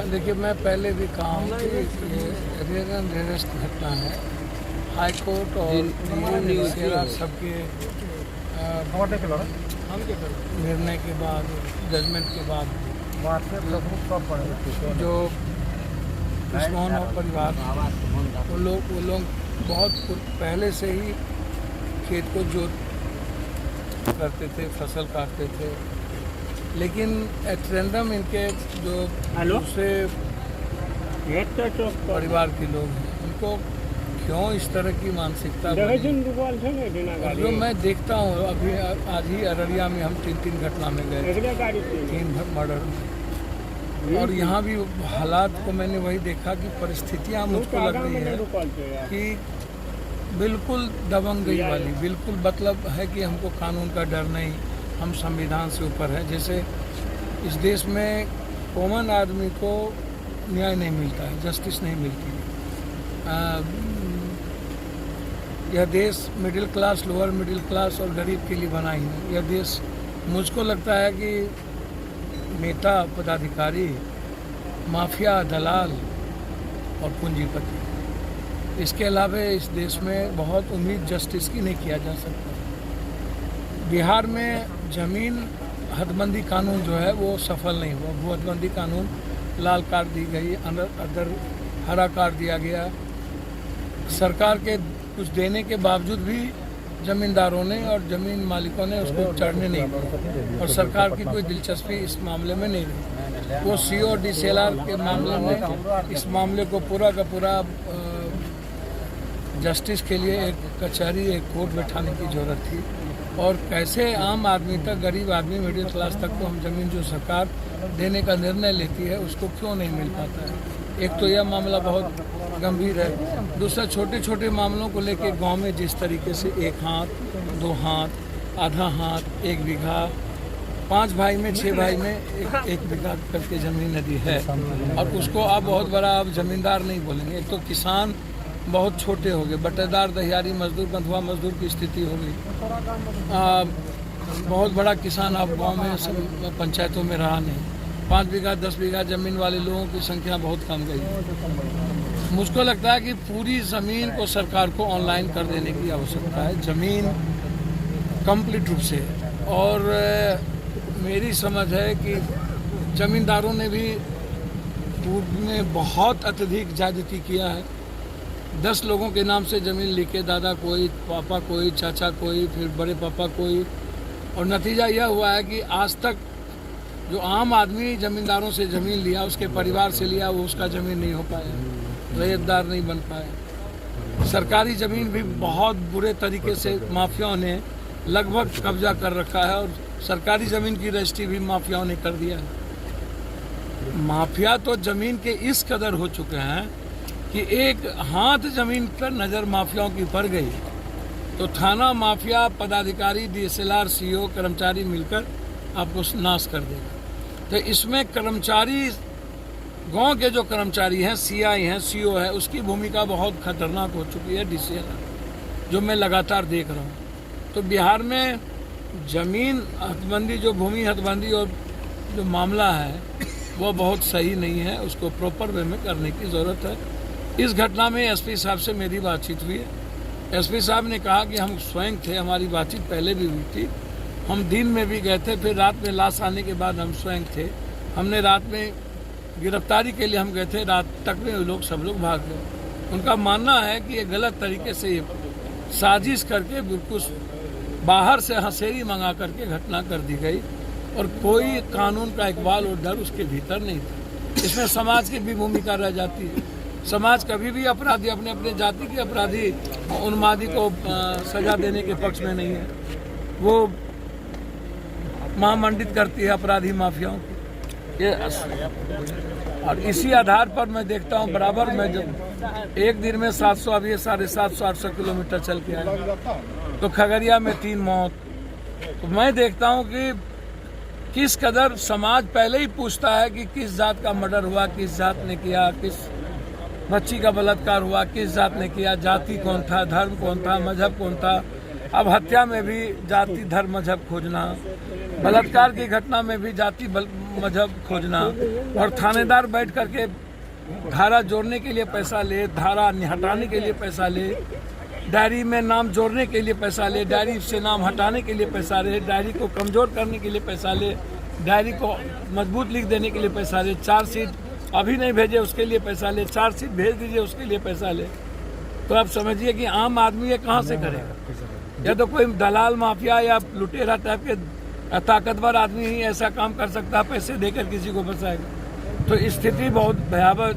देखिए, मैं पहले भी कहा हूँ कि ये रेयर एंड रेयरेस्ट घटना है। हाई कोर्ट और सबके निर्णय के बाद, जजमेंट के बाद जो कृष्णमोहन और परिवार वो लोग बहुत पहले से ही खेत को जोत करते थे, फसल काटते थे, लेकिन एट रैंडम इनके जो दूसरे परिवार के लोग हैं उनको क्यों इस तरह की मानसिकता जो मैं देखता हूँ। अभी आज ही अररिया में हम तीन घटना में गए, 3 मर्डर, और यहाँ भी हालात को मैंने वही देखा कि परिस्थितियाँ मुझको लग रही है कि बिल्कुल दबंगई वाली, बिल्कुल मतलब है कि हमको कानून का डर नहीं, हम संविधान से ऊपर है। जैसे इस देश में कॉमन आदमी को न्याय नहीं मिलता है, जस्टिस नहीं मिलती। यह देश middle class, lower middle class और गरीब के लिए बना ही है। यह देश मुझको लगता है कि नेता, पदाधिकारी, माफिया, दलाल और पूंजीपति, इसके अलावा इस देश में बहुत उम्मीद जस्टिस की नहीं किया जा सकता। बिहार में जमीन हदबंदी कानून जो है वो सफल नहीं हुआ। भू हदबंदी कानून, लाल कार्ड दी गई, अदर हरा कार्ड दिया गया। सरकार के कुछ देने के बावजूद भी जमींदारों ने और जमीन मालिकों ने उसको चढ़ने नहीं दिया, और सरकार की कोई दिलचस्पी इस मामले में नहीं रही। वो CO और DCLR के मामले में इस मामले को पूरा का पूरा जस्टिस के लिए एक कचहरी, एक कोर्ट बैठाने की जरूरत थी। और कैसे आम आदमी तक, गरीब आदमी, मिडिल क्लास तक को हम जमीन जो सरकार देने का निर्णय लेती है उसको क्यों नहीं मिल पाता है। एक तो यह मामला बहुत गंभीर है। दूसरा, छोटे छोटे मामलों को लेके गांव में जिस तरीके से 1 हाथ, 2 हाथ, आधा हाथ, 1 बीघा, 5 भाई में 6 भाई में 1 बीघा करके जमीन नदी है, और उसको आप बहुत बड़ा आप जमींदार नहीं बोलेंगे। एक तो किसान बहुत छोटे हो गए, बटेदार, दहियारी मजदूर, बंधुआ मजदूर की स्थिति हो गई। बहुत बड़ा किसान आप गांव में पंचायतों में रहा नहीं। 5 बीघा 10 बीघा जमीन वाले लोगों की संख्या बहुत कम गई। मुझको लगता है कि पूरी ज़मीन को सरकार को ऑनलाइन कर देने की आवश्यकता है, ज़मीन कंप्लीट रूप से। और मेरी समझ है कि ज़मींदारों ने भी पूर्व में बहुत अत्यधिक ज्यादती किया है। 10 लोगों के नाम से ज़मीन लिखे, दादा कोई, पापा कोई, चाचा कोई, फिर बड़े पापा कोई, और नतीजा यह हुआ है कि आज तक जो आम आदमी ज़मींदारों से ज़मीन लिया, उसके परिवार से लिया, वो उसका ज़मीन नहीं हो पाया, रैयतदार नहीं बन पाए। सरकारी ज़मीन भी बहुत बुरे तरीके से माफियाओं ने लगभग कब्जा कर रखा है, और सरकारी ज़मीन की रजिस्ट्री भी माफियाओं ने कर दिया है। माफिया तो ज़मीन के इस कदर हो चुके हैं कि एक हाथ ज़मीन पर नज़र माफियाओं की पड़ गई तो थाना माफिया, पदाधिकारी, DSLR, CO, कर्मचारी मिलकर आपको नाश कर देगा। तो इसमें कर्मचारी, गांव के जो कर्मचारी हैं, CI हैं, CO है, उसकी भूमिका बहुत खतरनाक हो चुकी है, DCLR, जो मैं लगातार देख रहा हूँ। तो बिहार में ज़मीन हदबंदी, जो भूमि हदबंदी और जो मामला है वो बहुत सही नहीं है, उसको प्रॉपर वे में करने की ज़रूरत है। इस घटना में SP साहब से मेरी बातचीत हुई है। SP साहब ने कहा कि हम स्वयं थे, हमारी बातचीत पहले भी हुई थी, हम दिन में भी गए थे, फिर रात में लाश आने के बाद हम स्वयं थे। हमने रात में गिरफ्तारी के लिए हम गए थे, रात तक में लोग सब लोग भाग गए। उनका मानना है कि ये गलत तरीके से साजिश करके बिल्कुल बाहर से हंसेरी मंगा करके घटना कर दी गई, और कोई कानून का इकबाल और डर उसके भीतर नहीं था। इसमें समाज की भी भूमिका रह जाती है। समाज कभी भी अपराधी, अपने अपने जाति के अपराधी, उन्मादी को सजा देने के पक्ष में नहीं है। वो महामंडित करती है अपराधी माफियाओं को। और इसी आधार पर मैं देखता हूँ बराबर, मैं जब एक दिन में 700, अभी 750-800 किलोमीटर चल के आया, तो खगड़िया में 3 मौत। तो मैं देखता हूँ कि किस कदर समाज पहले ही पूछता है कि किस जात का मर्डर हुआ, किस जात ने किया, किस बच्ची का बलात्कार हुआ, किस जात ने किया, जाति कौन था, धर्म कौन था, मजहब कौन था। अब हत्या में भी जाति, धर्म, मजहब खोजना, बलात्कार की घटना में भी जाति, मजहब खोजना, और थानेदार बैठ करके धारा जोड़ने के लिए पैसा ले, धारा हटाने के लिए पैसा ले, डायरी में नाम जोड़ने के लिए पैसा ले, डायरी से नाम हटाने के लिए पैसा ले, डायरी को कमज़ोर करने के लिए पैसा ले, डायरी को मजबूत लिख देने के लिए पैसा ले, चार्जशीट अभी नहीं भेजे उसके लिए पैसा ले, चार्जशीट भेज दीजिए उसके लिए पैसा ले। तो आप समझिए कि आम आदमी ये कहाँ से करेगा? या तो कोई दलाल माफिया या लुटेरा टाइप के ताकतवर आदमी ही ऐसा काम कर सकता है, पैसे देकर किसी को फंसाएगा। तो स्थिति बहुत भयावह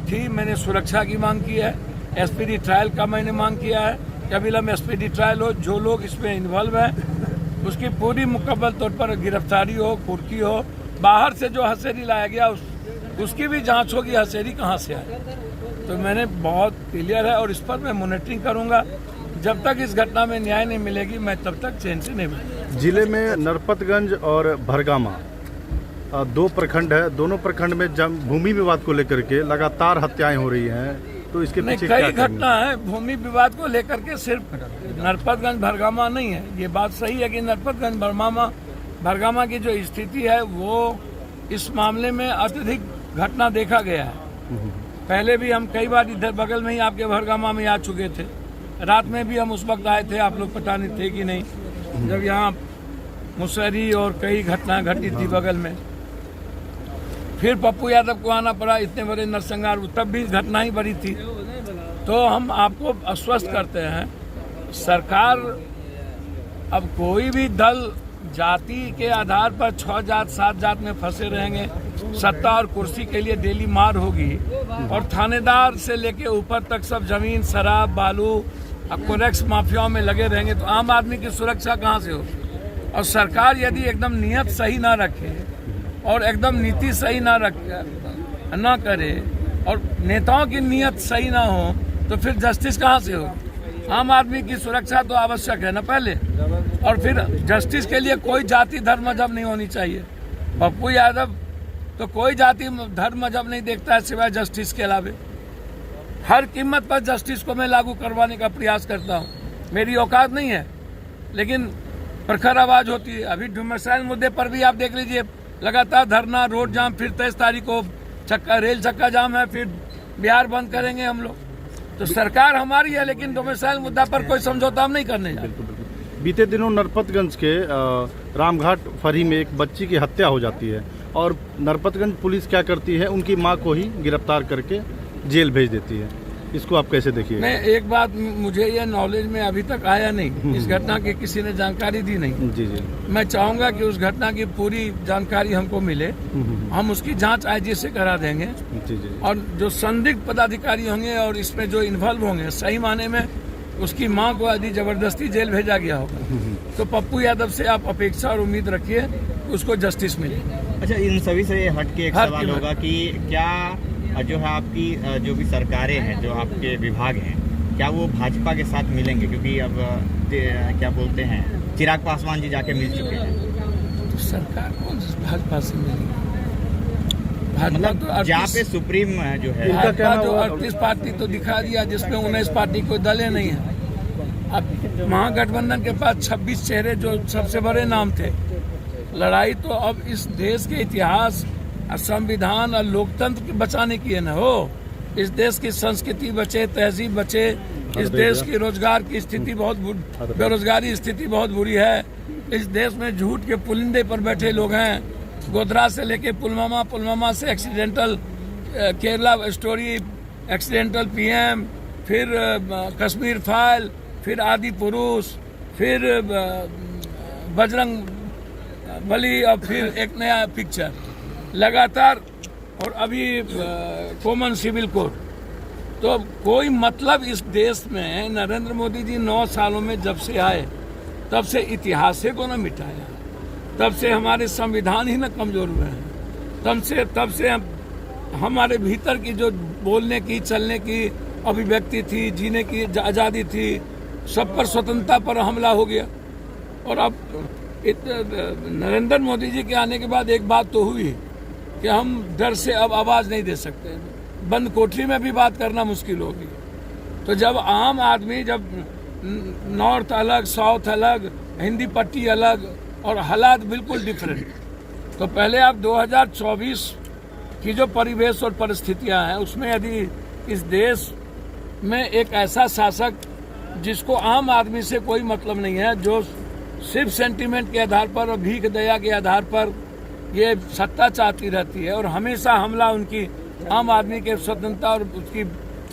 थी। मैंने सुरक्षा की मांग की है, एसपीडी ट्रायल का मैंने मांग किया है कि अविलंब एसपीडी ट्रायल हो, जो लोग इसमें इन्वॉल्व हैं उसकी पूरी मुकम्मल तौर पर गिरफ्तारी हो, कुर्की हो, बाहर से जो हसेरी लाया गया उसकी भी जांच होगी, हसेरी कहाँ से आई। तो मैंने बहुत क्लियर है और इस पर मैं मॉनिटरिंग करूंगा। जब तक इस घटना में न्याय नहीं मिलेगी मैं तब तक चैन से नहीं बैठूंगा। जिले में नरपतगंज और भरगामा दो प्रखंड है, दोनों प्रखंड में भूमि विवाद को लेकर के लगातार हत्याएं हो रही हैं, तो इसके पीछे कई घटना है भूमि विवाद को लेकर के, सिर्फ नरपतगंज भरगामा नहीं है। ये बात सही है कि नरपतगंज भरगामा की जो स्थिति है वो इस मामले में अत्यधिक घटना देखा गया है। पहले भी हम कई बार इधर बगल में ही आपके भरगामा में आ चुके थे, रात में भी हम उस वक्त आए थे, आप लोग पता नहीं थे कि नहीं, जब यहाँ मुसहरी और कई घटनाएं घटी थी बगल में। फिर पप्पू यादव को आना पड़ा, इतने बड़े नरसंहार, तब भी घटना ही बड़ी थी। तो हम आपको आश्वस्त करते हैं, सरकार अब कोई भी दल जाति के आधार पर 6 जात 7 जात में फंसे रहेंगे, सत्ता और कुर्सी के लिए डेली मार होगी, और थानेदार से लेके ऊपर तक सब जमीन, शराब, बालू, कोरेक्स माफियाओं में लगे रहेंगे, तो आम आदमी की सुरक्षा कहाँ से होगी? और सरकार यदि एकदम नियत सही ना रखे और एकदम नीति सही ना करे और नेताओं की नियत सही ना हो तो फिर जस्टिस कहाँ से होगी? आम आदमी की सुरक्षा तो आवश्यक है ना पहले, और फिर जस्टिस के लिए कोई जाति धर्म मजहब नहीं होनी चाहिए। पप्पू यादव तो कोई जाति धर्म मजहब नहीं देखता है सिवाय जस्टिस के अलावे। हर कीमत पर जस्टिस को मैं लागू करवाने का प्रयास करता हूँ। मेरी औकात नहीं है लेकिन प्रखर आवाज होती है। अभी डोमिसाइल मुद्दे पर भी आप देख लीजिए, लगातार धरना, रोड जाम, फिर 23 तारीख को रेल चक्का जाम है, फिर बिहार बंद करेंगे हम लोग। तो सरकार हमारी है लेकिन डोमिसाइल मुद्दा पर कोई समझौता हम नहीं करने जा रहे। बीते दिनों नरपतगंज के रामघाट फरी में एक बच्ची की हत्या हो जाती है और नरपतगंज पुलिस क्या करती है, उनकी मां को ही गिरफ्तार करके जेल भेज देती है। इसको आप कैसे देखिए? मैं एक बात, मुझे ये नॉलेज में अभी तक आया नहीं, इस घटना की किसी ने जानकारी दी नहीं। जी जी, मैं मैं चाहूंगा कि उस घटना की पूरी जानकारी हमको मिले, हम उसकी जांच आईजी से करा देंगे। जी जी, और जो संदिग्ध पदाधिकारी होंगे और इसमें जो इन्वॉल्व होंगे, सही माने में उसकी मां को यदि जबरदस्ती जेल भेजा गया होगा तो पप्पू यादव से आप अपेक्षा और उम्मीद रखिए उसको जस्टिस मिले। अच्छा, इन सभी से हट के एक सवाल होगा कि क्या जो है आपकी जो भी सरकारें हैं, जो आपके विभाग हैं, क्या वो भाजपा के साथ मिलेंगे? क्योंकि अब क्या बोलते हैं, चिराग पासवान जी जाके मिल चुके हैं। तो सरकार कौन भाजपा से मिलेगी? मतलब तो जहाँ पे सुप्रीम जो है भाजपा जो 38 पार्टी तो दिखा दिया, जिसमें 19 पार्टी कोई दले नहीं है। अब महागठबंधन के पास 26 चेहरे जो सबसे बड़े नाम थे। लड़ाई तो अब इस देश के इतिहास, संविधान और लोकतंत्र बचाने की है ना हो। इस देश की संस्कृति बचे, तहजीब बचे, इस देश की रोजगार की स्थिति बहुत, बेरोजगारी स्थिति बहुत बुरी है। इस देश में झूठ के पुलिंदे पर बैठे लोग हैं। गोधरा से लेके पुलवामा से accidental Kerala story, accidental PM, फिर कश्मीर फाइल, फिर आदि पुरुष, फिर बजरंग बली, और फिर एक नया पिक्चर लगातार, और अभी कॉमन सिविल कोड। तो कोई मतलब इस देश में नरेंद्र मोदी जी 9 सालों में जब से आए तब से इतिहास को न मिटाया, तब से हमारे संविधान ही न कमजोर हुए हैं, तब से हमारे भीतर की जो बोलने की, चलने की अभिव्यक्ति थी, जीने की आज़ादी थी, सब पर स्वतंत्रता पर हमला हो गया। और अब नरेंद्र मोदी जी के आने के बाद एक बात तो हुई कि हम डर से अब आवाज़ नहीं दे सकते, बंद कोठरी में भी बात करना मुश्किल होगी। तो जब आम आदमी, जब नॉर्थ अलग, साउथ अलग, हिंदी पट्टी अलग और हालात बिल्कुल डिफरेंट, तो पहले आप 2024 की जो परिवेश और परिस्थितियां हैं उसमें यदि इस देश में एक ऐसा शासक जिसको आम आदमी से कोई मतलब नहीं है, जो सिर्फ सेंटीमेंट के आधार पर और भीख दया के आधार पर ये सत्ता चाहती रहती है और हमेशा हमला उनकी आम आदमी के स्वतंत्रता और उसकी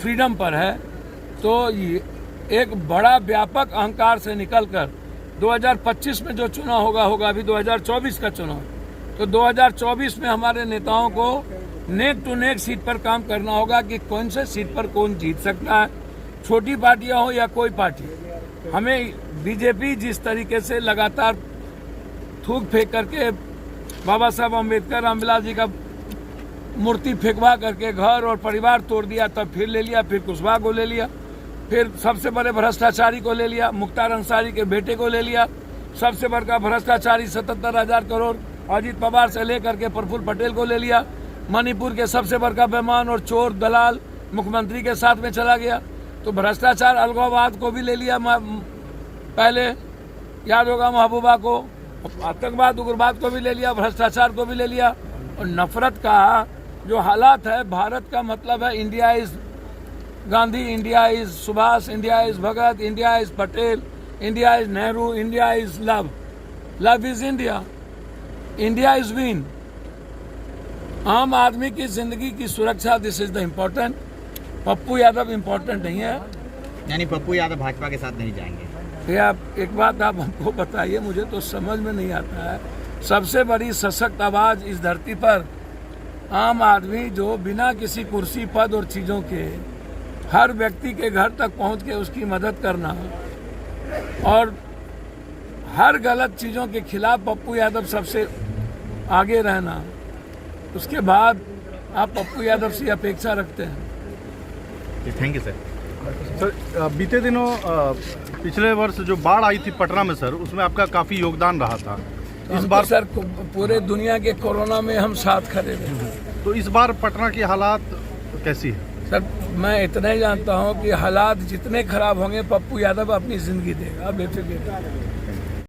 फ्रीडम पर है, तो ये एक बड़ा व्यापक अहंकार से निकलकर 2025 में जो चुनाव होगा अभी 2024 का चुनाव, तो 2024 में हमारे नेताओं को नेक टू नेक सीट पर काम करना होगा कि कौन से सीट पर कौन जीत सकता है, छोटी पार्टियां हो या कोई पार्टी। हमें बीजेपी जिस तरीके से लगातार थूक फेंक करके बाबा साहब अम्बेडकर रामविलास जी का मूर्ति फेंकवा करके घर और परिवार तोड़ दिया, तब फिर ले लिया, फिर कुशवाहा को ले लिया, फिर सबसे बड़े भ्रष्टाचारी को ले लिया, मुख्तार अंसारी के बेटे को ले लिया, सबसे बड़ा भ्रष्टाचारी 77,000 करोड़ अजीत पवार से लेकर के प्रफुल्ल पटेल को ले लिया, मणिपुर के सबसे बड़ा बेईमान और चोर दलाल मुख्यमंत्री के साथ में चला गया, तो भ्रष्टाचार अलगाववाद को भी ले लिया, पहले याद होगा महबूबा को, आतंकवाद उग्रवाद को भी ले लिया, भ्रष्टाचार को भी ले लिया। और नफरत का जो हालात है, भारत का मतलब है India is Gandhi, India is Subhash, India is Bhagat, India is Patel, India is Nehru, India is love, love is India, India is win. आम आदमी की जिंदगी की सुरक्षा, this is the important. Pappu Yadav important नहीं है। यानी पप्पू यादव भाजपा के साथ नहीं जाएंगे? आप एक बात आप हमको बताइए, मुझे तो समझ में नहीं आता है। सबसे बड़ी सशक्त आवाज इस धरती पर आम आदमी, जो बिना किसी कुर्सी पद और चीजों के हर व्यक्ति के घर तक पहुंच के उसकी मदद करना और हर गलत चीजों के खिलाफ पप्पू यादव सबसे आगे रहना, उसके बाद आप पप्पू यादव से अपेक्षा रखते हैं। Thank you sir. सर, बीते दिनों पिछले वर्ष जो बाढ़ आई थी पटना में सर, उसमें आपका काफ़ी योगदान रहा था। इस बार सर पूरे दुनिया के कोरोना में हम साथ खड़े रहे। तो इस बार पटना की हालात कैसी है? सर मैं इतना ही जानता हूं कि हालात जितने खराब होंगे पप्पू यादव अपनी जिंदगी देगा, बेफिक्र।